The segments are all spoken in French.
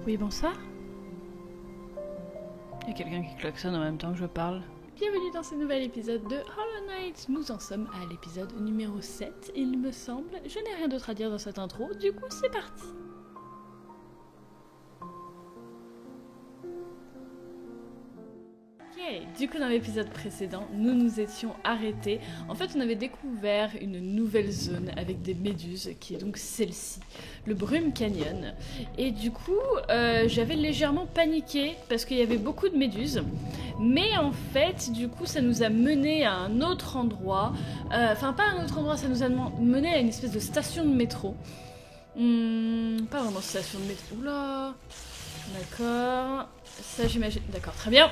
Oui, bonsoir. Il y a quelqu'un qui klaxonne en même temps que je parle. Bienvenue dans ce nouvel épisode de Hollow Knight. Nous en sommes à l'épisode numéro 7, il me semble. Je n'ai rien d'autre à dire dans cette intro, du coup c'est parti. Du coup dans l'épisode précédent, nous nous étions arrêtés. En fait, on avait découvert une nouvelle zone avec des méduses, qui est donc celle-ci, le Brume Canyon. Et du coup, j'avais légèrement paniqué parce qu'il y avait beaucoup de méduses. Mais en fait, du coup, ça nous a mené à un autre endroit. Enfin, pas un autre endroit, ça nous a mené à une espèce de station de métro. Pas vraiment station de métro. Oula. D'accord. Ça, j'imagine. D'accord, très bien.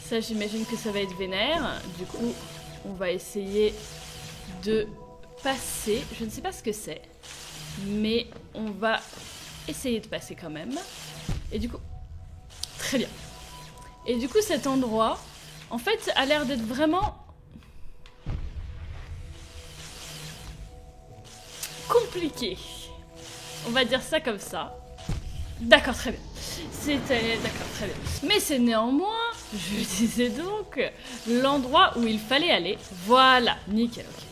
Ça, j'imagine que ça va être vénère. Du coup, on va essayer de passer. Je ne sais pas ce que c'est, mais on va essayer de passer quand même. Et du coup, très bien. Et du coup, cet endroit, en fait, a l'air d'être vraiment compliqué. On va dire ça comme ça. D'accord, très bien. D'accord, très bien. Mais c'est néanmoins, je disais donc, l'endroit où il fallait aller. Voilà, nickel, ok.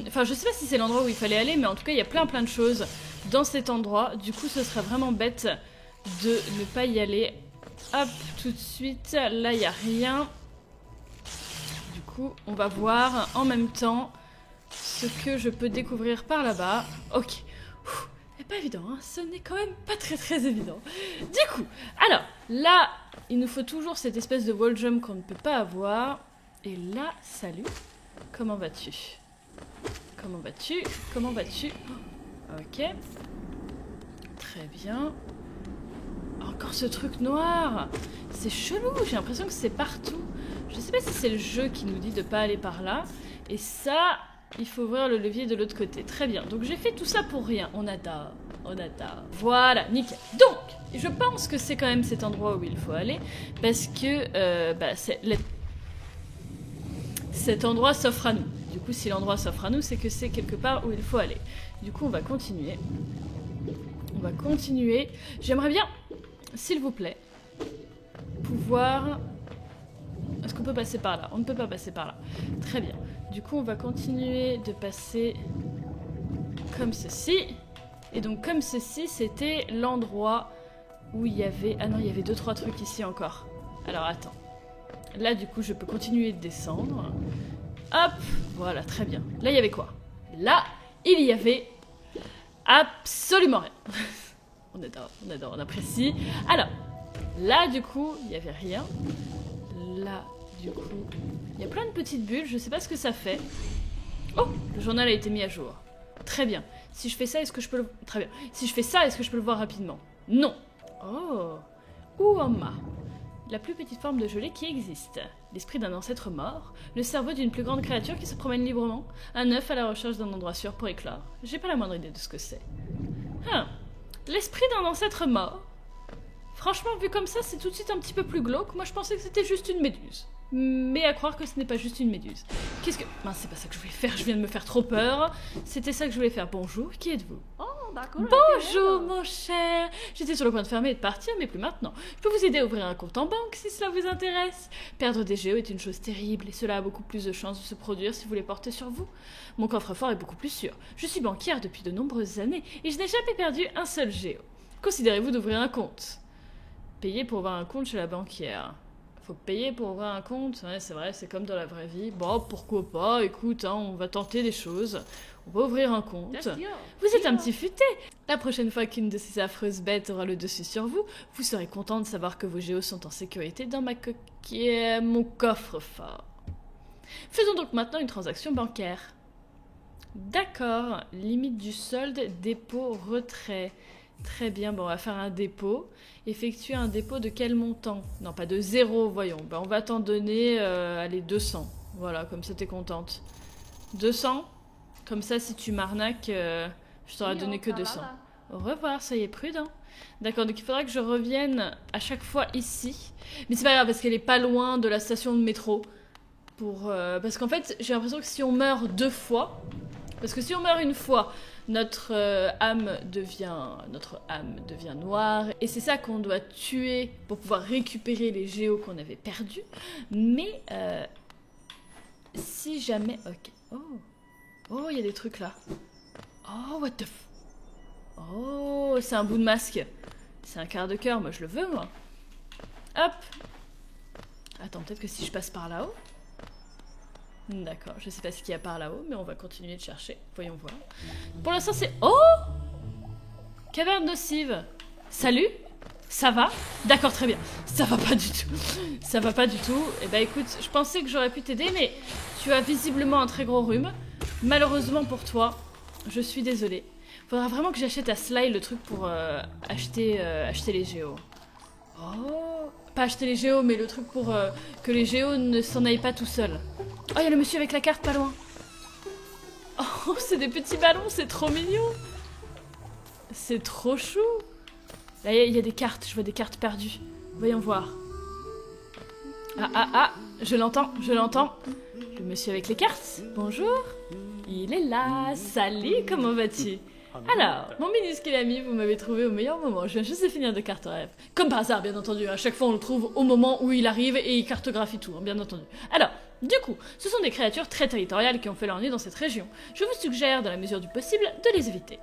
Enfin, je sais pas si c'est l'endroit où il fallait aller, mais en tout cas, il y a plein de choses dans cet endroit. Du coup, ce serait vraiment bête de ne pas y aller. Hop, tout de suite. Là, il n'y a rien. Du coup, on va voir en même temps ce que je peux découvrir par là-bas. Ok. C'est pas évident, hein. Ce n'est quand même pas très évident. Du coup, alors, là, il nous faut toujours cette espèce de wall jump qu'on ne peut pas avoir. Et là, salut. Comment vas-tu? Comment vas-tu? Comment vas-tu? Ok. Très bien. Encore ce truc noir. C'est chelou, j'ai l'impression que c'est partout. Je sais pas si c'est le jeu qui nous dit de pas aller par là. Et ça... il faut ouvrir le levier de l'autre côté. Très bien. Donc j'ai fait tout ça pour rien. On adore. On adore. Voilà, nickel. Donc, je pense que c'est quand même cet endroit où il faut aller. Parce que cet endroit s'offre à nous. Du coup, si l'endroit s'offre à nous, c'est que c'est quelque part où il faut aller. Du coup, on va continuer. On va continuer. J'aimerais bien, s'il vous plaît, pouvoir... Est-ce qu'on peut passer par là? On ne peut pas passer par là. Très bien. Du coup, on va continuer de passer comme ceci. Et donc, comme ceci, c'était l'endroit où il y avait... Ah non, il y avait 2-3 trucs ici encore. Alors, attends. Là, du coup, je peux continuer de descendre. Hop, voilà, très bien. Là, il y avait quoi? Là, il y avait absolument rien. On adore, on apprécie. Alors, là, du coup, il n'y avait rien. Là, du coup, il y a plein de petites bulles, je sais pas ce que ça fait. Oh, le journal a été mis à jour. Très bien. Si je fais ça, est-ce que je peux le... Très bien. Si je fais ça, est-ce que je peux le voir rapidement? Non. Oh. Uoma. La plus petite forme de gelée qui existe. L'esprit d'un ancêtre mort. Le cerveau d'une plus grande créature qui se promène librement. Un œuf à la recherche d'un endroit sûr pour éclore. J'ai pas la moindre idée de ce que c'est. L'esprit d'un ancêtre mort. Franchement, vu comme ça, c'est tout de suite un petit peu plus glauque. Moi, je pensais que c'était juste une méduse. Mais à croire que ce n'est pas juste une méduse. Qu'est-ce que... Mince, c'est pas ça que je voulais faire, je viens de me faire trop peur. C'était ça que je voulais faire. Bonjour, qui êtes-vous? Oh, d'accord. Bonjour, mon cher. J'étais sur le point de fermer et de partir, mais plus maintenant. Je peux vous aider à ouvrir un compte en banque, si cela vous intéresse. Perdre des géos est une chose terrible, et cela a beaucoup plus de chances de se produire si vous les portez sur vous. Mon coffre-fort est beaucoup plus sûr. Je suis banquière depuis de nombreuses années, et je n'ai jamais perdu un seul géo. Considérez-vous d'ouvrir un compte? Payer pour ouvrir un compte chez la banquière. Faut payer pour ouvrir un compte? Ouais, c'est vrai, c'est comme dans la vraie vie. Bon, pourquoi pas, écoute, hein, on va tenter des choses. On va ouvrir un compte. Vous êtes un petit futé. La prochaine fois qu'une de ces affreuses bêtes aura le dessus sur vous, vous serez content de savoir que vos géos sont en sécurité dans mon coffre-fort. Faisons donc maintenant une transaction bancaire. D'accord, limite du solde, dépôt, retrait. Très bien, bon, on va faire un dépôt. Effectuer un dépôt de quel montant? Non, pas de 0, voyons. Ben, on va t'en donner, allez, 200. Voilà, comme ça t'es contente. 200? Comme ça, si tu m'arnaques, je t'aurais donné que 200. Au revoir, soyez prudent. D'accord, donc il faudra que je revienne à chaque fois ici. Mais c'est pas grave, parce qu'elle est pas loin de la station de métro. Parce qu'en fait, j'ai l'impression que si on meurt 2 fois... Parce que si on meurt une fois, notre âme devient noire. Et c'est ça qu'on doit tuer pour pouvoir récupérer les géos qu'on avait perdus. Mais si jamais... Ok. Oh, il y a des trucs là. Oh, what the f... Oh, c'est un bout de masque. C'est un quart de cœur, moi je le veux, moi. Hop. Attends, peut-être que si je passe par là-haut... D'accord, je sais pas ce qu'il y a par là-haut, mais on va continuer de chercher. Voyons voir. Pour l'instant, c'est... Oh! Caverne nocive. Salut? Ça va? D'accord, très bien. Ça va pas du tout. Ça va pas du tout. Eh ben écoute, je pensais que j'aurais pu t'aider, mais tu as visiblement un très gros rhume. Malheureusement pour toi, je suis désolée. Faudra vraiment que j'achète à Sly le truc pour acheter les géos. Oh! Pas acheter les géos, mais le truc pour que les géos ne s'en aillent pas tout seuls. Oh, il y a le monsieur avec la carte pas loin. Oh, c'est des petits ballons, c'est trop mignon. C'est trop chou. Là, il y a des cartes, je vois des cartes perdues. Voyons voir. Ah, je l'entends. Le monsieur avec les cartes, bonjour. Il est là, salut, comment vas-tu? Alors, mon minuscule ami, vous m'avez trouvé au meilleur moment. Je viens juste de finir de cartographe. Comme par hasard, bien entendu. À chaque fois, on le trouve au moment où il arrive et il cartographie tout, hein, bien entendu. Alors, du coup, ce sont des créatures très territoriales qui ont fait leur nid dans cette région. Je vous suggère, dans la mesure du possible, de les éviter.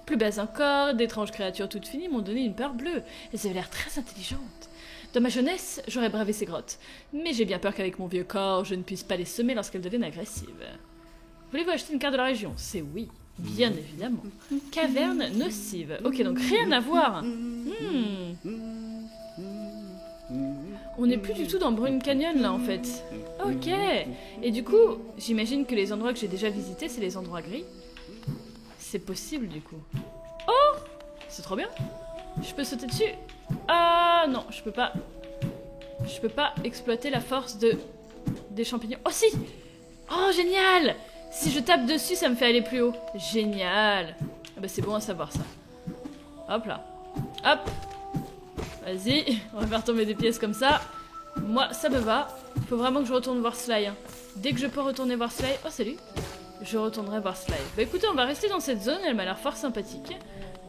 Plus bas encore, d'étranges créatures toutes finies m'ont donné une peur bleue. Elles avaient l'air très intelligentes. Dans ma jeunesse, j'aurais bravé ces grottes. Mais j'ai bien peur qu'avec mon vieux corps, je ne puisse pas les semer lorsqu'elles deviennent agressives. Voulez-vous acheter une carte de la région? C'est oui. Bien évidemment. Caverne nocive. Ok, donc rien à voir. On n'est plus du tout dans Brune Canyon, là, en fait. Ok. Et du coup, j'imagine que les endroits que j'ai déjà visités, c'est les endroits gris. C'est possible, du coup. Oh! C'est trop bien. Je peux sauter dessus. Ah, non, je peux pas. Je peux pas exploiter la force des champignons. Oh, si! Oh, génial! Si je tape dessus, ça me fait aller plus haut. Génial. Ah bah c'est bon à savoir ça. Hop là. Hop. Vas-y, on va faire tomber des pièces comme ça. Moi, ça me va. Faut vraiment que je retourne voir Sly. Hein. Dès que je peux retourner voir Sly... Oh, salut. Je retournerai voir Sly. Bah écoutez, on va rester dans cette zone. Elle m'a l'air fort sympathique.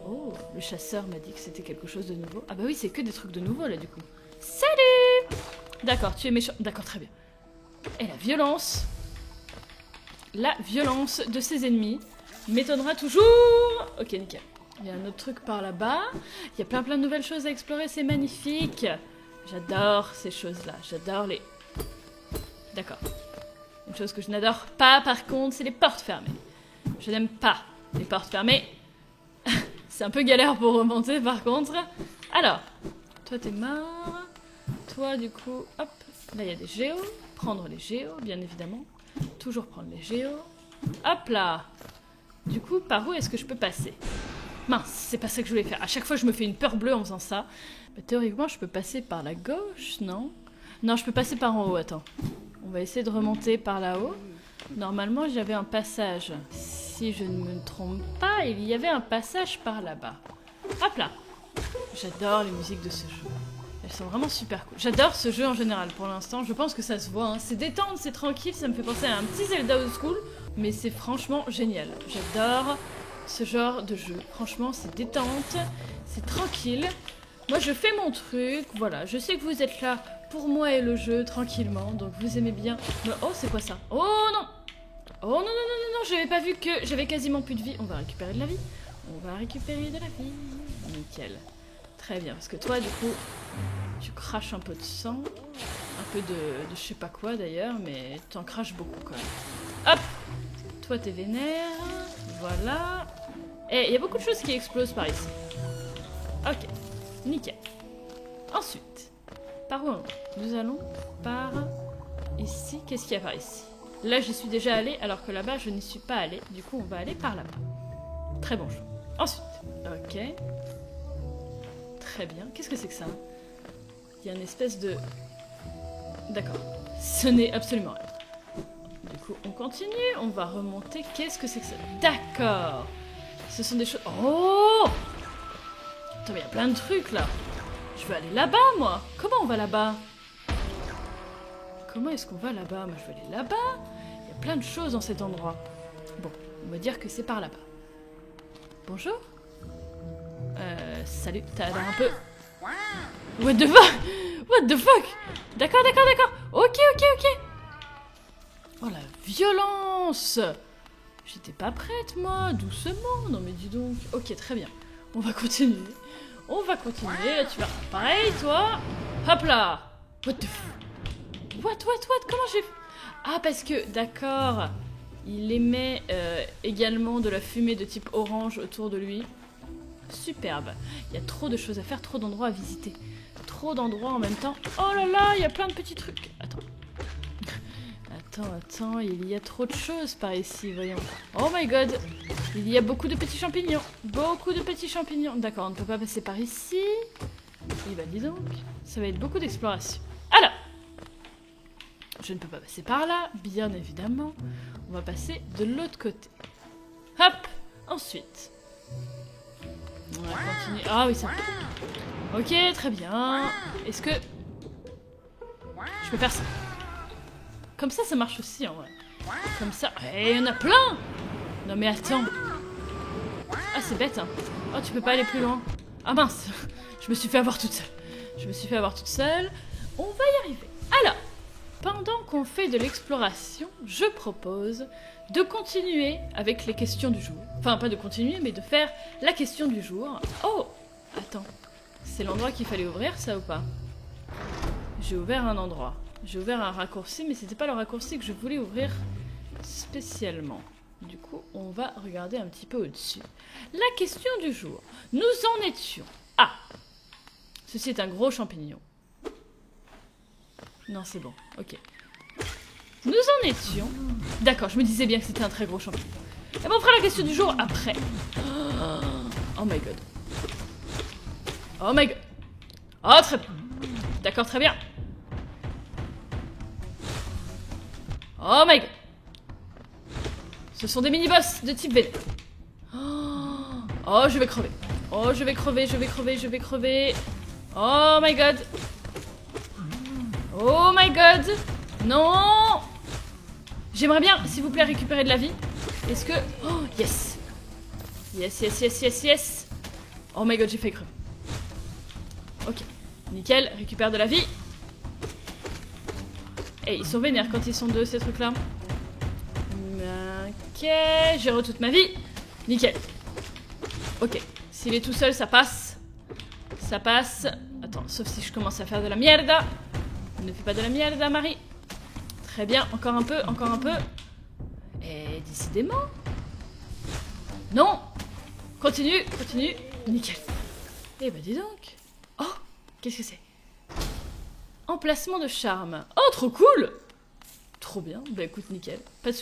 Oh, le chasseur m'a dit que c'était quelque chose de nouveau. Ah bah oui, c'est que des trucs de nouveau là du coup. Salut. D'accord, tu es méchant. D'accord, très bien. Et la violence... La violence de ses ennemis m'étonnera toujours. Ok, nickel. Il y a un autre truc par là-bas. Il y a plein de nouvelles choses à explorer, c'est magnifique. J'adore ces choses-là. J'adore les... D'accord. Une chose que je n'adore pas, par contre, c'est les portes fermées. Je n'aime pas les portes fermées. C'est un peu galère pour remonter, par contre. Alors, toi, t'es mort. Toi, du coup, hop. Là, il y a des géos. Prendre les géos, bien évidemment. Toujours prendre les géos. Hop là. Du coup, par où est-ce que je peux passer? Mince, c'est pas ça que je voulais faire. À chaque fois, je me fais une peur bleue en faisant ça. Mais théoriquement, je peux passer par la gauche, non? Non, je peux passer par en haut, attends. On va essayer de remonter par là-haut. Normalement, j'avais un passage. Si je ne me trompe pas, il y avait un passage par là-bas. Hop là. J'adore les musiques de ce jeu. Elles sont vraiment super cool. J'adore ce jeu en général pour l'instant. Je pense que ça se voit. Hein. C'est détente, c'est tranquille. Ça me fait penser à un petit Zelda Old School. Mais c'est franchement génial. J'adore ce genre de jeu. Franchement, c'est détente. C'est tranquille. Moi, je fais mon truc. Voilà. Je sais que vous êtes là pour moi et le jeu tranquillement. Donc, vous aimez bien. Mais... Oh, c'est quoi ça? Oh non! Oh non, non, non, non, non. J'avais pas vu que j'avais quasiment plus de vie. On va récupérer de la vie. On va récupérer de la vie. Nickel. Très bien. Parce que toi, du coup... Tu craches un peu de sang, un peu de je sais pas quoi d'ailleurs, mais t'en craches beaucoup quand même. Hop! Toi t'es vénère, voilà. Et il y a beaucoup de choses qui explosent par ici. Ok, nickel. Ensuite, par où on va? Nous allons par ici. Qu'est-ce qu'il y a par ici? Là j'y suis déjà allée, alors que là-bas je n'y suis pas allée. Du coup on va aller par là-bas. Très bon choix. Ensuite, ok. Très bien. Qu'est-ce que c'est que ça? Il y a une espèce de... D'accord. Ce n'est absolument rien. Du coup, on continue. On va remonter. Qu'est-ce que c'est que ça? D'accord. Ce sont des choses... Oh! Attends, mais il y a plein de trucs, là. Je veux aller là-bas, moi. Comment on va là-bas? Comment est-ce qu'on va là-bas? Moi, je veux aller là-bas. Il y a plein de choses dans cet endroit. Bon, on va dire que c'est par là-bas. Bonjour. Salut, t'as l'air un peu... What the fuck? What the fuck? D'accord. Ok. Oh la violence! J'étais pas prête moi, doucement. Non mais dis donc. Ok, très bien. On va continuer. Là tu vas... Pareil toi. Hop là. What the fuck? What? Comment j'ai... Ah parce que, d'accord. Il émet également de la fumée de type orange autour de lui. Superbe. Il y a trop de choses à faire, trop d'endroits à visiter. Trop d'endroits en même temps. Oh là là, il y a plein de petits trucs. Attends, il y a trop de choses par ici, voyons. Oh my god. Il y a beaucoup de petits champignons. D'accord, on ne peut pas passer par ici. Et bah dis donc, ça va être beaucoup d'exploration. Alors, je ne peux pas passer par là, bien évidemment. On va passer de l'autre côté. Hop, ensuite. On va continuer. Ah oui, ça. Ok, très bien. Est-ce que... Je peux faire ça? Comme ça marche aussi, en vrai. Comme ça... Et il y en a plein! Non mais attends. Ah, c'est bête, hein. Oh, tu peux pas aller plus loin. Ah mince. Je me suis fait avoir toute seule. On va y arriver. Alors, pendant qu'on fait de l'exploration, je propose de continuer avec les questions du jour. Enfin, pas de continuer, mais de faire la question du jour. Oh! Attends. C'est l'endroit qu'il fallait ouvrir, ça ou pas? J'ai ouvert un endroit. J'ai ouvert un raccourci, mais c'était pas le raccourci que je voulais ouvrir spécialement. Du coup, on va regarder un petit peu au-dessus. La question du jour. Nous en étions... Ah! Ceci est un gros champignon. Non, c'est bon. Ok. Nous en étions... D'accord, je me disais bien que c'était un très gros champignon. Et bon, on fera la question du jour après. Oh my god. Oh my god. Oh, très bien. D'accord, très bien. Oh my god. Ce sont des mini-boss de type vénère. Oh, je vais crever. Oh my god. Oh my god. Non. J'aimerais bien, s'il vous plaît, récupérer de la vie. Est-ce que... Oh, yes. Yes. Oh my god, j'ai failli crever. Ok. Nickel, récupère de la vie. Et ils sont vénères quand ils sont deux, ces trucs-là. Ok, j'ai toute ma vie. Nickel. Ok, s'il est tout seul, ça passe. Attends, sauf si je commence à faire de la merde. Ne fais pas de la merde, Marie. Très bien, encore un peu. Et décidément. Non. Continue. Nickel. Eh ben dis donc. Oh, qu'est-ce que c'est? Emplacement de charme. Oh, trop cool. Trop bien. Bah écoute, nickel. Pas de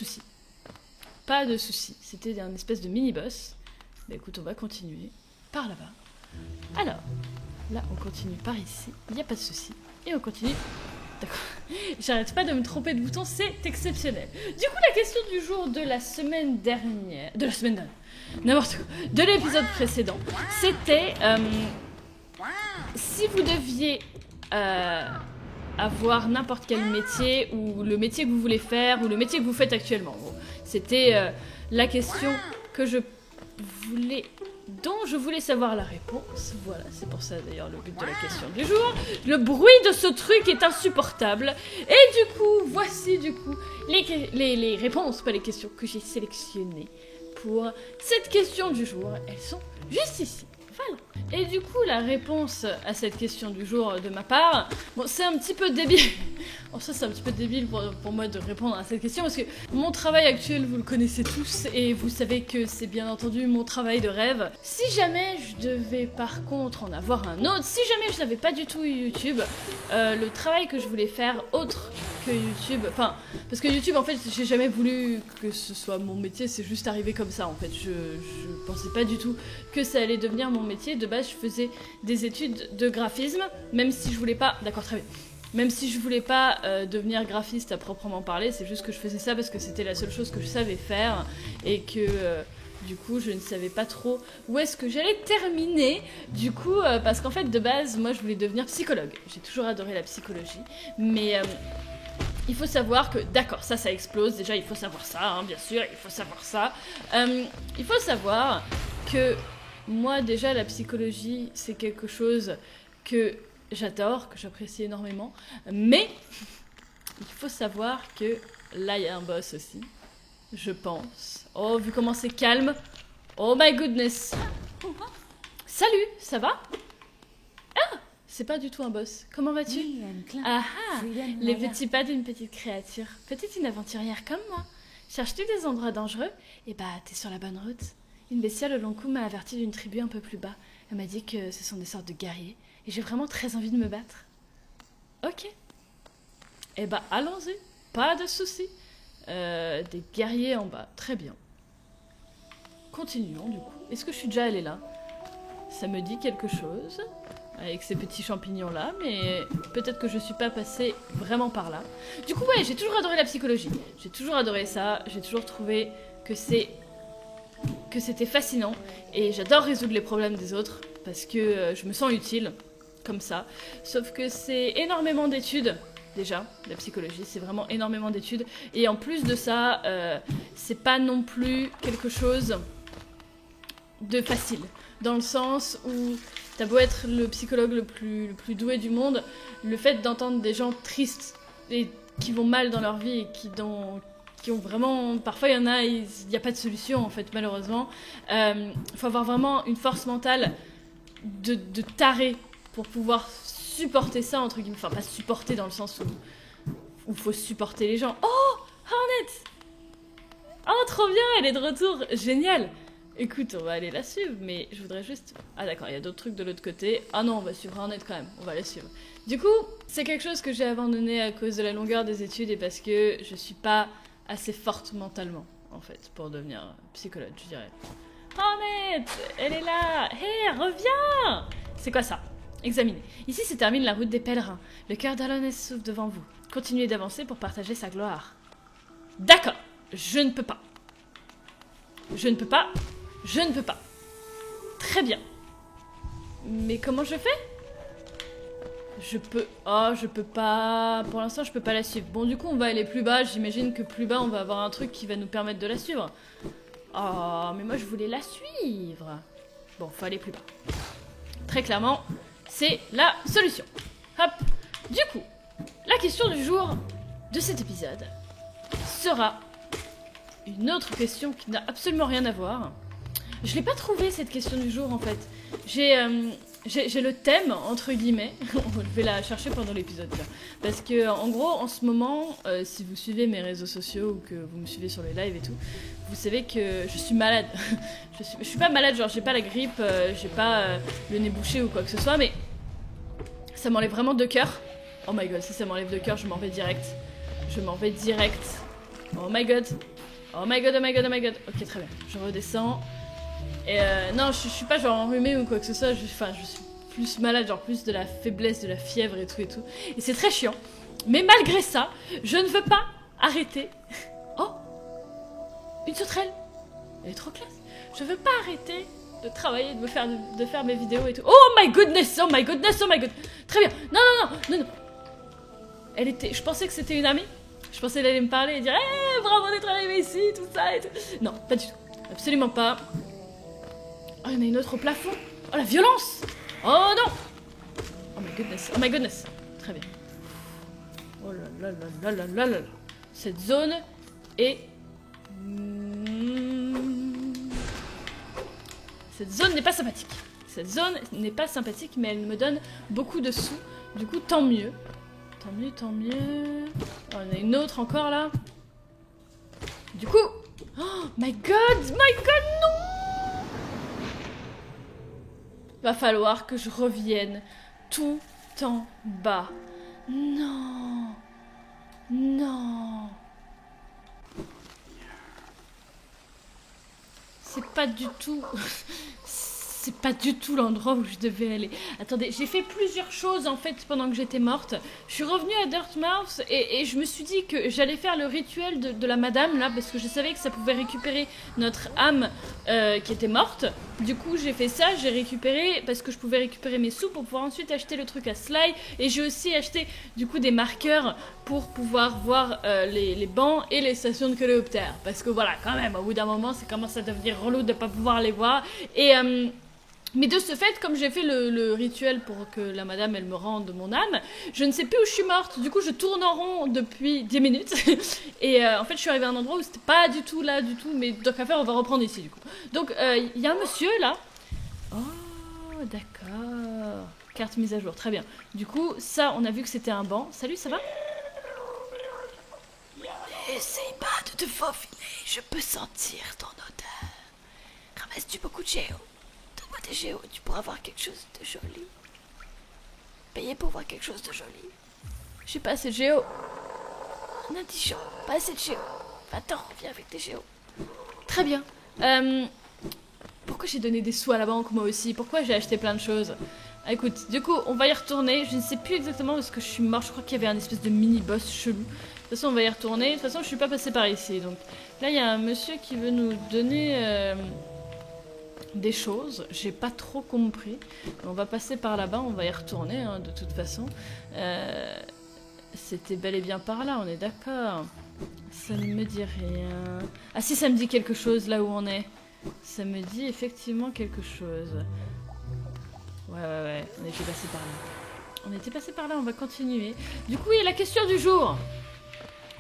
soucis. C'était un espèce de mini-boss. Bah écoute, on va continuer par là-bas. Alors, là, on continue par ici. Il n'y a pas de soucis. Et on continue... D'accord. J'arrête pas de me tromper de bouton, c'est exceptionnel. Du coup, la question du jour de la semaine dernière... N'importe quoi. De l'épisode précédent. C'était... si vous deviez... avoir n'importe quel métier, ou le métier que vous voulez faire, ou le métier que vous faites actuellement. Bon, c'était la question dont je voulais savoir la réponse. Voilà, c'est pour ça d'ailleurs le but de la question du jour. Le bruit de ce truc est insupportable. Et du coup, voici les réponses, pas les questions que j'ai sélectionnées pour cette question du jour. Elles sont juste ici. Voilà. Et du coup, la réponse à cette question du jour de ma part, bon, c'est un petit peu débile. Bon, ça, c'est un petit peu débile pour moi de répondre à cette question parce que mon travail actuel, vous le connaissez tous et vous savez que c'est bien entendu mon travail de rêve. Si jamais je devais par contre en avoir un autre, si jamais je n'avais pas du tout YouTube, le travail que je voulais faire autre que YouTube, enfin, parce que YouTube, en fait, j'ai jamais voulu que ce soit mon métier, c'est juste arrivé comme ça, en fait. Je pensais pas du tout que ça allait devenir mon métier. De base, je faisais des études de graphisme, même si je voulais pas... D'accord, très bien. Même si je voulais pas devenir graphiste à proprement parler, c'est juste que je faisais ça parce que c'était la seule chose que je savais faire et que du coup je ne savais pas trop où est-ce que j'allais terminer. Du coup, parce qu'en fait de base, moi je voulais devenir psychologue. J'ai toujours adoré la psychologie, mais il faut savoir que, d'accord, ça explose, déjà il faut savoir ça, hein, bien sûr, il faut savoir ça. Il faut savoir que moi déjà la psychologie c'est quelque chose que j'adore, que j'apprécie énormément, mais il faut savoir que là il y a un boss aussi, je pense. Oh, vu comment c'est calme, oh my goodness. Salut, ça va? Ah, c'est pas du tout un boss. Comment vas-tu? Ah ah, les petits pas d'une petite créature. Peut-être une aventurière comme moi. Cherches-tu des endroits dangereux? Eh bah, t'es sur la bonne route. Une bestiale au long cou m'a averti d'une tribu un peu plus bas. Elle m'a dit que ce sont des sortes de guerriers. Et j'ai vraiment très envie de me battre. Ok. Eh bah, allons-y. Pas de soucis. Des guerriers en bas. Très bien. Continuons, du coup. Est-ce que je suis déjà allée là? Ça me dit quelque chose. Avec ces petits champignons-là, mais peut-être que je suis pas passée vraiment par là. Du coup, ouais, j'ai toujours adoré la psychologie. J'ai toujours adoré ça. J'ai toujours trouvé que c'était fascinant. Et j'adore résoudre les problèmes des autres, parce que je me sens utile, comme ça. Sauf que c'est énormément d'études, déjà, la psychologie, c'est vraiment énormément d'études. Et en plus de ça, c'est pas non plus quelque chose de facile. Dans le sens où t'as beau être le psychologue le plus doué du monde, le fait d'entendre des gens tristes et qui vont mal dans leur vie et qui ont vraiment... Parfois, il y en a, il n'y a pas de solution, en fait, malheureusement. Faut avoir vraiment une force mentale de taré pour pouvoir supporter ça, entre guillemets. Enfin, pas supporter dans le sens où faut supporter les gens. Oh, Hornet! Oh, trop bien, elle est de retour. Génial. Écoute, on va aller la suivre, mais je voudrais juste... Ah d'accord, il y a d'autres trucs de l'autre côté. Ah non, on va suivre Hornet quand même, on va la suivre. Du coup, c'est quelque chose que j'ai abandonné à cause de la longueur des études et parce que je suis pas assez forte mentalement, en fait, pour devenir psychologue, je dirais. Hornet, elle est là. Hé, reviens. C'est quoi ça? Examinez. Ici se termine la route des pèlerins. Le cœur d'Alonès s'ouvre devant vous. Continuez d'avancer pour partager sa gloire. D'accord, je ne peux pas. Je ne peux pas. Je ne peux pas. Très bien. Mais comment je fais? Je peux... Oh, je peux pas... Pour l'instant, je peux pas la suivre. Bon, du coup, on va aller plus bas. J'imagine que plus bas, on va avoir un truc qui va nous permettre de la suivre. Oh, mais moi, je voulais la suivre. Bon, faut aller plus bas. Très clairement, c'est la solution. Hop. Du coup, la question du jour de cet épisode sera une autre question qui n'a absolument rien à voir. Je l'ai pas trouvé cette question du jour en fait. J'ai le thème entre guillemets. Je vais la chercher pendant l'épisode là. Parce que en gros en ce moment, si vous suivez mes réseaux sociaux ou que vous me suivez sur les lives et tout, vous savez que je suis malade. je suis pas malade, genre j'ai pas la grippe, j'ai pas le nez bouché ou quoi que ce soit, mais ça m'enlève vraiment de cœur. Oh my god, si ça m'enlève de cœur, je m'en vais direct. Je m'en vais direct. Oh my god. Oh my god, oh my god, oh my god. Ok, très bien. Je redescends. Et non, je suis pas genre enrhumée ou quoi que ce soit. Je suis plus malade, genre plus de la faiblesse, de la fièvre et tout et tout. Et c'est très chiant. Mais malgré ça, je ne veux pas arrêter. Oh, une sauterelle. Elle est trop classe. Je veux pas arrêter de travailler, de faire mes vidéos et tout. Oh my goodness, oh my goodness, oh my god. Très bien. Non, non, non, non, non. Elle était... Je pensais que c'était une amie. Je pensais qu'elle allait me parler et dire hey, bravo d'être arrivé ici, tout ça et tout. Non, pas du tout. Absolument pas. Oh, il y en a une autre au plafond. Oh, la violence. Oh non. Oh my goodness, oh my goodness. Très bien. Oh là là là là là là là. Cette zone est... Cette zone n'est pas sympathique. Cette zone n'est pas sympathique, mais elle me donne beaucoup de sous. Du coup, tant mieux. Tant mieux, tant mieux. Oh, il y en a une autre encore là. Du coup... Oh my god, non! Va falloir que je revienne tout en bas. Non. Non. C'est pas du tout... c'est pas du tout l'endroit où je devais aller. Attendez, j'ai fait plusieurs choses en fait pendant que j'étais morte. Je suis revenue à Dirtmouth et je me suis dit que j'allais faire le rituel de la madame là, parce que je savais que ça pouvait récupérer notre âme qui était morte. Du coup, j'ai fait ça, j'ai récupéré, parce que je pouvais récupérer mes sous pour pouvoir ensuite acheter le truc à Sly. Et j'ai aussi acheté du coup des marqueurs pour pouvoir voir les bancs et les stations de coléoptères. Parce que voilà, quand même, au bout d'un moment, ça commence à devenir relou de ne pas pouvoir les voir. Et mais de ce fait, comme j'ai fait le rituel pour que la madame elle me rende mon âme, je ne sais plus où je suis morte. Du coup, je tourne en rond depuis 10 minutes. Et en fait, je suis arrivée à un endroit où c'était pas du tout là, du tout. Mais tant qu'à faire, on va reprendre ici du coup. Donc, il y a un monsieur là. Oh, d'accord. Carte mise à jour, très bien. Du coup, ça, on a vu que c'était un banc. Salut, ça va? Essaye pas de te faufiler, je peux sentir ton odeur. Ramasses-tu beaucoup de géos? Donne-moi des géos, tu pourras voir quelque chose de joli. Payer pour voir quelque chose de joli. J'ai pas assez de géos. Un indigent, pas assez de géos. Va-t'en, viens avec des géos. Très bien. Pourquoi j'ai donné des sous à la banque moi aussi? Pourquoi j'ai acheté plein de choses? Ah, écoute, du coup, on va y retourner. Je ne sais plus exactement où est-ce que je suis morte. Je crois qu'il y avait un espèce de mini-boss chelou. De toute façon, on va y retourner. De toute façon, je suis pas passée par ici. Donc là, il y a un monsieur qui veut nous donner des choses. J'ai pas trop compris. On va passer par là-bas. On va y retourner, hein, de toute façon. C'était bel et bien par là, on est d'accord. Ça ne me dit rien. Ah si, ça me dit quelque chose là où on est. Ça me dit effectivement quelque chose. Ouais, on était passé par là. On était passé par là, on va continuer. Du coup, il y a la question du jour,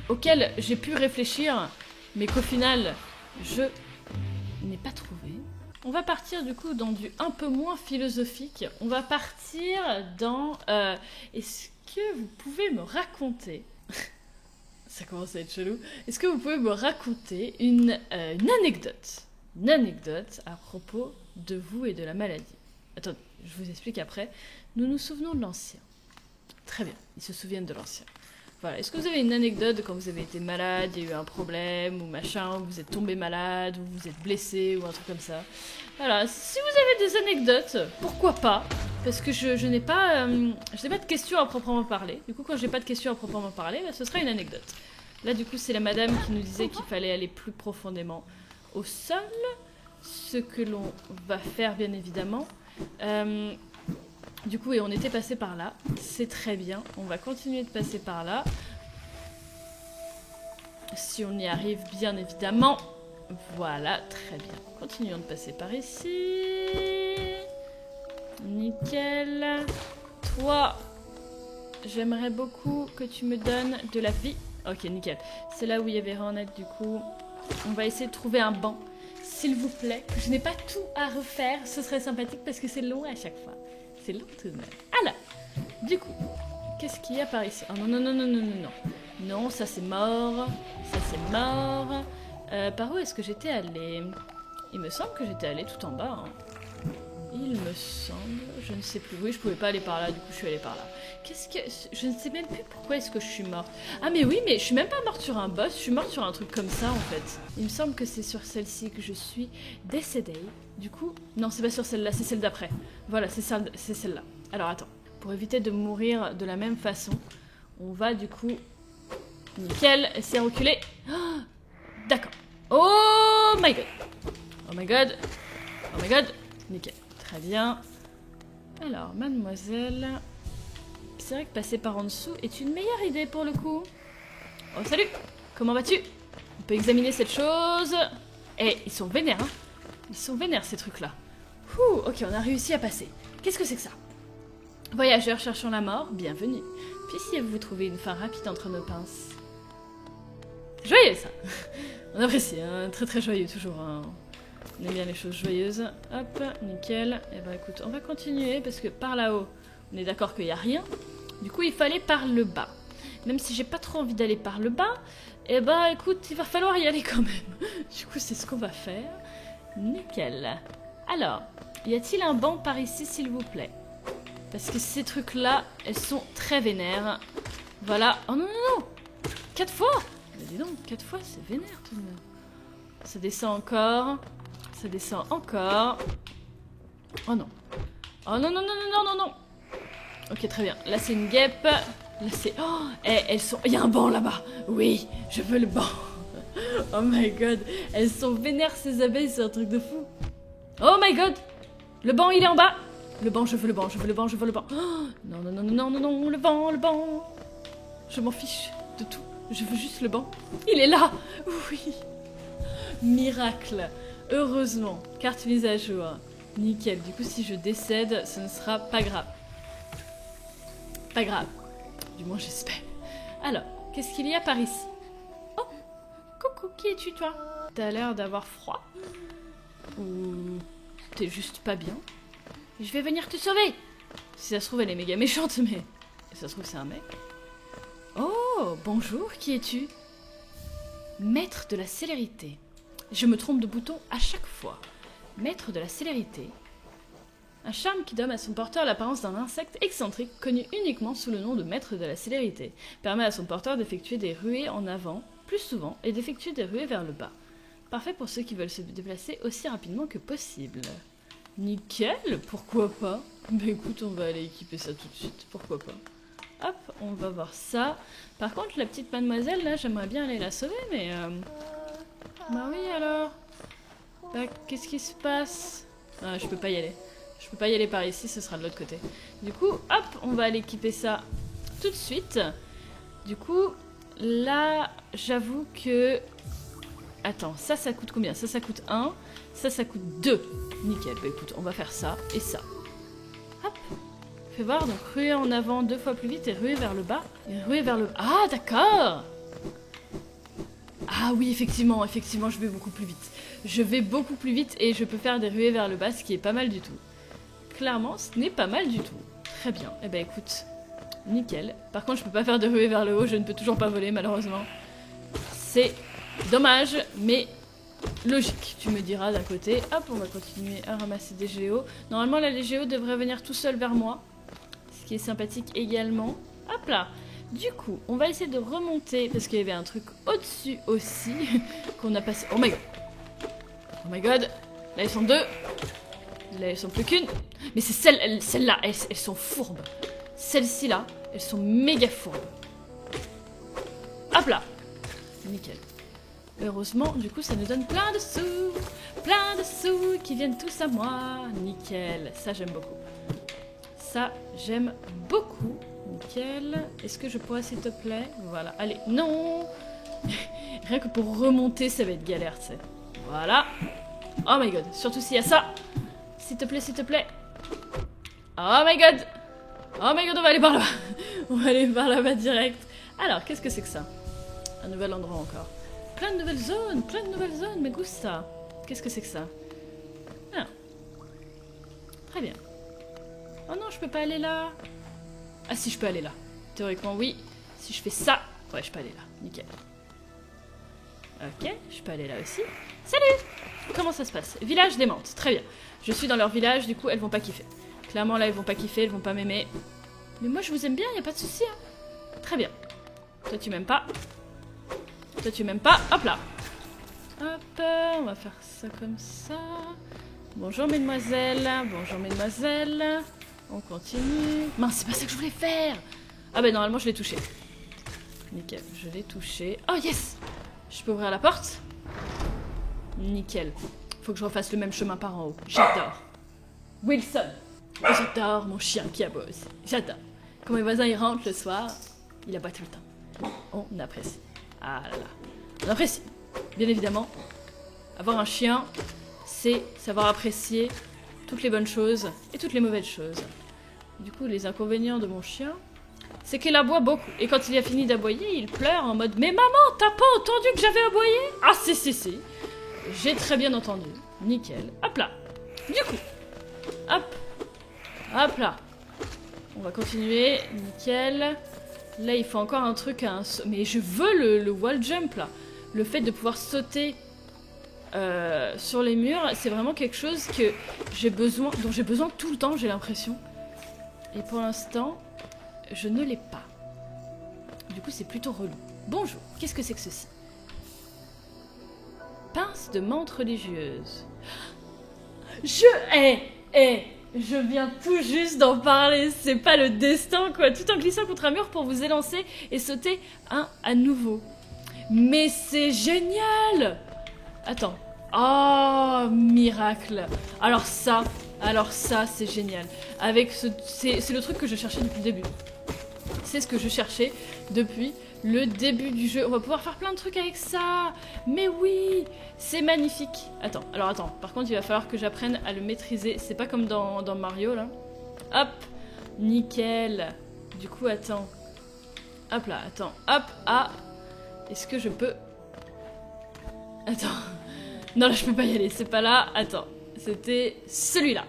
auquel j'ai pu réfléchir, mais qu'au final, je n'ai pas trouvé. On va partir du coup dans du un peu moins philosophique. On va partir dans... Est-ce que vous pouvez me raconter... Ça commence à être chelou. Est-ce que vous pouvez me raconter une anecdote? Une anecdote à propos de vous et de la maladie. Attendez, je vous explique après. Nous nous souvenons de l'ancien. Très bien, ils se souviennent de l'ancien. Voilà, est-ce que vous avez une anecdote de quand vous avez été malade, il y a eu un problème, ou machin, ou vous êtes tombé malade, ou vous êtes blessé, ou un truc comme ça? Voilà, si vous avez des anecdotes, pourquoi pas? Parce que je n'ai pas de questions à proprement parler. Du coup, quand j'ai pas de questions à proprement parler, bah, ce sera une anecdote. Là, du coup, c'est la madame qui nous disait qu'il fallait aller plus profondément au sol. Ce que l'on va faire, bien évidemment. Du coup, et on était passé par là. C'est très bien. On va continuer de passer par là. Si on y arrive, bien évidemment. Voilà, très bien. Continuons de passer par ici. Nickel. Toi, j'aimerais beaucoup que tu me donnes de la vie. Ok, nickel. C'est là où il y avait Ronette, du coup. On va essayer de trouver un banc. S'il vous plaît. Je n'ai pas tout à refaire. Ce serait sympathique parce que c'est long à chaque fois. C'est long tout de même. Alors, du coup, qu'est-ce qu'il y a par ici? Oh non, non, non, non, non, non, non. Non, ça c'est mort. Ça c'est mort. Par où est-ce que j'étais allée? Il me semble que j'étais allée tout en bas. Hein. Il me semble, je ne sais plus. Oui, je pouvais pas aller par là, du coup je suis allée par là. Qu'est-ce que... Je ne sais même plus pourquoi est-ce que je suis morte. Ah mais oui, mais je suis même pas morte sur un boss, je suis morte sur un truc comme ça en fait. Il me semble que c'est sur celle-ci que je suis décédée. Du coup, non, c'est pas sur celle-là, c'est celle d'après. Voilà, c'est celle-là. Alors attends, pour éviter de mourir de la même façon, on va du coup... Nickel, essayer de reculer. Oh, d'accord. Oh my god. Oh my god. Oh my god. Nickel. Très bien. Alors, mademoiselle... C'est vrai que passer par en dessous est une meilleure idée pour le coup. Oh, salut! Comment vas-tu? On peut examiner cette chose. Eh, ils sont vénères, hein? Ils sont vénères, ces trucs-là. Ouh, ok, on a réussi à passer. Qu'est-ce que c'est que ça? Voyageurs cherchant la mort, bienvenue. Puissiez-vous trouver une fin rapide entre nos pinces? C'est joyeux, ça! On apprécie, hein? Très très joyeux, toujours, hein? On aime bien les choses joyeuses. Hop, nickel. Et ben écoute, on va continuer parce que par là-haut, on est d'accord qu'il n'y a rien. Du coup, il fallait par le bas. Même si j'ai pas trop envie d'aller par le bas, et ben écoute, il va falloir y aller quand même. Du coup, c'est ce qu'on va faire. Nickel. Alors, y a-t-il un banc par ici, s'il vous plaît? Parce que ces trucs-là, elles sont très vénères. Voilà. Oh non, non, non! 4 fois! Mais dis donc, 4 fois, c'est vénère tout de même. Ça descend encore. Ça descend encore. Oh non. Oh non, non, non, non, non, non, non. Ok, très bien. Là, c'est une guêpe. Là, c'est... Oh, elles sont... Il y a un banc là-bas. Oui, je veux le banc. Oh my god. Elles sont vénères, ces abeilles, c'est un truc de fou. Oh my god. Le banc, il est en bas. Le banc, je veux le banc, je veux le banc, je veux le banc. Oh, non, non, non, non, non, non, le banc, le banc. Je m'en fiche de tout. Je veux juste le banc. Il est là. Oui. Miracle. Heureusement. Carte mise à jour. Nickel. Du coup, si je décède, ce ne sera pas grave. Pas grave. Du moins, j'espère. Alors, qu'est-ce qu'il y a par ici? Oh, coucou, qui es-tu, toi? T'as l'air d'avoir froid? Ou t'es juste pas bien? Je vais venir te sauver! Si ça se trouve, elle est méga méchante, mais... Si ça se trouve, c'est un mec. Oh, bonjour, qui es-tu? Maître de la célérité. Je me trompe de bouton à chaque fois. Maître de la célérité. Un charme qui donne à son porteur l'apparence d'un insecte excentrique connu uniquement sous le nom de maître de la célérité. Permet à son porteur d'effectuer des ruées en avant plus souvent et d'effectuer des ruées vers le bas. Parfait pour ceux qui veulent se déplacer aussi rapidement que possible. Nickel, pourquoi pas? Bah écoute, on va aller équiper ça tout de suite, pourquoi pas. Hop, on va voir ça. Par contre, la petite mademoiselle, là, j'aimerais bien aller la sauver, mais... Bah oui, alors? Bah, qu'est-ce qui se passe? Ah, je peux pas y aller. Je peux pas y aller par ici, ce sera de l'autre côté. Du coup, hop, on va aller équiper ça tout de suite. Du coup, là, j'avoue que... Attends, ça coûte combien? Ça coûte 1. Ça coûte 2. Nickel. Bah écoute, on va faire ça et ça. Hop. Fais voir, donc ruer en avant 2 fois plus vite et ruer vers le bas. Et ruer vers le... Ah, d'accord. Ah oui, effectivement, je vais beaucoup plus vite. Je vais beaucoup plus vite et je peux faire des ruées vers le bas, ce qui est pas mal du tout. Clairement, ce n'est pas mal du tout. Très bien. Eh ben écoute, nickel. Par contre, je peux pas faire de ruée vers le haut, je ne peux toujours pas voler, malheureusement. C'est dommage, mais logique, tu me diras d'un côté. Hop, on va continuer à ramasser des géos. Normalement, là, les géos devraient venir tout seuls vers moi. Ce qui est sympathique également. Hop là. Du coup, on va essayer de remonter, parce qu'il y avait un truc au-dessus aussi, qu'on a passé... Oh my god. Oh my god. Là, ils sont 2. Là, elles sont plus qu'une. Mais c'est celles-là, elles sont fourbes. Celles-ci là, elles sont méga fourbes. Hop là. Nickel. Heureusement, du coup, ça nous donne plein de sous qui viennent tous à moi. Nickel. Ça, j'aime beaucoup. Ça, j'aime beaucoup. Nickel. Est-ce que je pourrais, s'il te plaît? Voilà. Allez, non. Rien que pour remonter, ça va être galère, tu sais. Voilà. Oh my god. Surtout s'il y a ça. S'il te plaît, s'il te plaît. Oh my god. Oh my god, on va aller par là-bas. On va aller par là-bas direct. Alors, qu'est-ce que c'est que ça? Un nouvel endroit encore. Plein de nouvelles zones, me gusta. Qu'est-ce que c'est que ça? Ah. Très bien. Oh non, je peux pas aller là. Ah si, je peux aller là. Théoriquement, oui. Si je fais ça, ouais, je peux aller là. Nickel. Ok, je peux aller là aussi. Salut! Comment ça se passe? Village des menthes, très bien. Je suis dans leur village, du coup, elles vont pas kiffer. Clairement, là, elles vont pas kiffer, elles vont pas m'aimer. Mais moi, je vous aime bien, y a pas de souci. Hein. Très bien. Toi, tu m'aimes pas. Toi, tu m'aimes pas. Hop là. Hop, on va faire ça comme ça. Bonjour, mesdemoiselles. Bonjour, mesdemoiselles. On continue. Mince, c'est pas ça que je voulais faire. Ah ben, normalement, je l'ai touché. Nickel, je l'ai touché. Oh, yes! Je peux ouvrir la porte? Nickel. Faut que je refasse le même chemin par en haut. J'adore. Wilson. J'adore mon chien qui aboie aussi. J'adore. Quand mes voisins ils rentrent le soir, il aboie tout le temps. On apprécie. Ah là là. On apprécie. Bien évidemment. Avoir un chien, c'est savoir apprécier toutes les bonnes choses et toutes les mauvaises choses. Du coup, les inconvénients de mon chien, c'est qu'il aboie beaucoup. Et quand il a fini d'aboyer, il pleure en mode « Mais maman, t'as pas entendu que j'avais aboyé ?» Ah si. J'ai très bien entendu. Nickel. Hop là. Du coup. Hop. Hop là. On va continuer. Nickel. Là, il faut encore un truc à un... Mais je veux le wall jump, là. Le fait de pouvoir sauter sur les murs, c'est vraiment quelque chose que dont j'ai besoin tout le temps, j'ai l'impression. Et pour l'instant, je ne l'ai pas. Du coup, c'est plutôt relou. Bonjour. Qu'est-ce que c'est que ceci? Pince de menthe religieuse. Eh, je viens tout juste d'en parler, c'est pas le destin quoi, tout en glissant contre un mur pour vous élancer et sauter un à nouveau. Mais c'est génial! Attends. Oh, miracle. Alors ça, c'est génial. Avec c'est le truc que je cherchais depuis le début. C'est ce que je cherchais depuis le début du jeu. On va pouvoir faire plein de trucs avec ça. Mais oui, c'est magnifique. Attends, par contre, il va falloir que j'apprenne à le maîtriser. C'est pas comme dans Mario, là. Hop, nickel. Du coup, attends. Hop là, attends. Hop, ah. Est-ce que je peux... Attends. Non, là, je peux pas y aller. C'est pas là. Attends. C'était celui-là.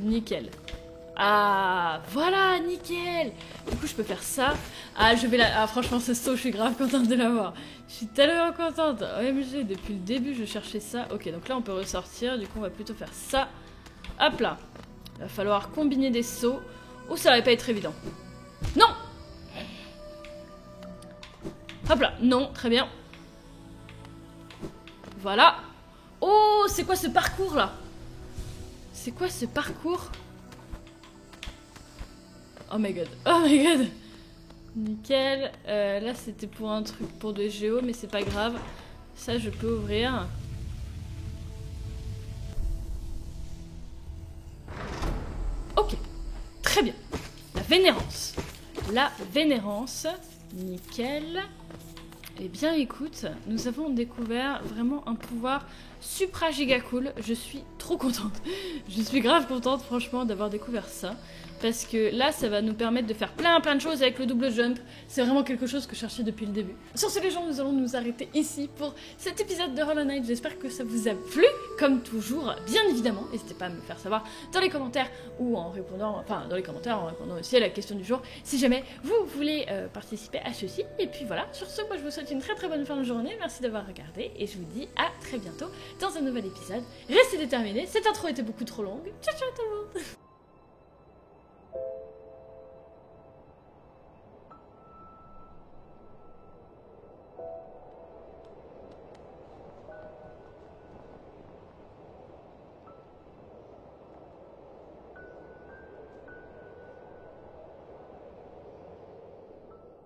Nickel. Ah, voilà, nickel. Du coup, je peux faire ça. Ah, je vais la... Ah, franchement, ce saut, je suis grave contente de l'avoir. Je suis tellement contente. OMG, depuis le début, je cherchais ça. Ok, donc là, on peut ressortir. Du coup, on va plutôt faire ça. Hop là. Il va falloir combiner des sauts. Oh, ça va pas être évident. Non! Hop là. Non, très bien. Voilà. Oh, c'est quoi ce parcours là? C'est quoi ce parcours? Oh my god. Oh my god. Nickel. Là c'était pour un truc pour de géo, mais c'est pas grave. Ça je peux ouvrir. Ok. Très bien. La vénérance. La vénérance. Nickel. Eh bien écoute, nous avons découvert vraiment un pouvoir supra giga cool. Je suis trop contente. Je suis grave contente franchement d'avoir découvert ça. Parce que là, ça va nous permettre de faire plein de choses avec le double jump. C'est vraiment quelque chose que je cherchais depuis le début. Sur ce les gens, nous allons nous arrêter ici pour cet épisode de Hollow Knight. J'espère que ça vous a plu. Comme toujours, bien évidemment, n'hésitez pas à me le faire savoir dans les commentaires ou en répondant, enfin dans les commentaires en répondant aussi à la question du jour si jamais vous voulez participer à ceci. Et puis voilà, sur ce, moi je vous souhaite une très bonne fin de journée. Merci d'avoir regardé et je vous dis à très bientôt dans un nouvel épisode. Restez déterminés, cette intro était beaucoup trop longue. Ciao ciao tout le monde.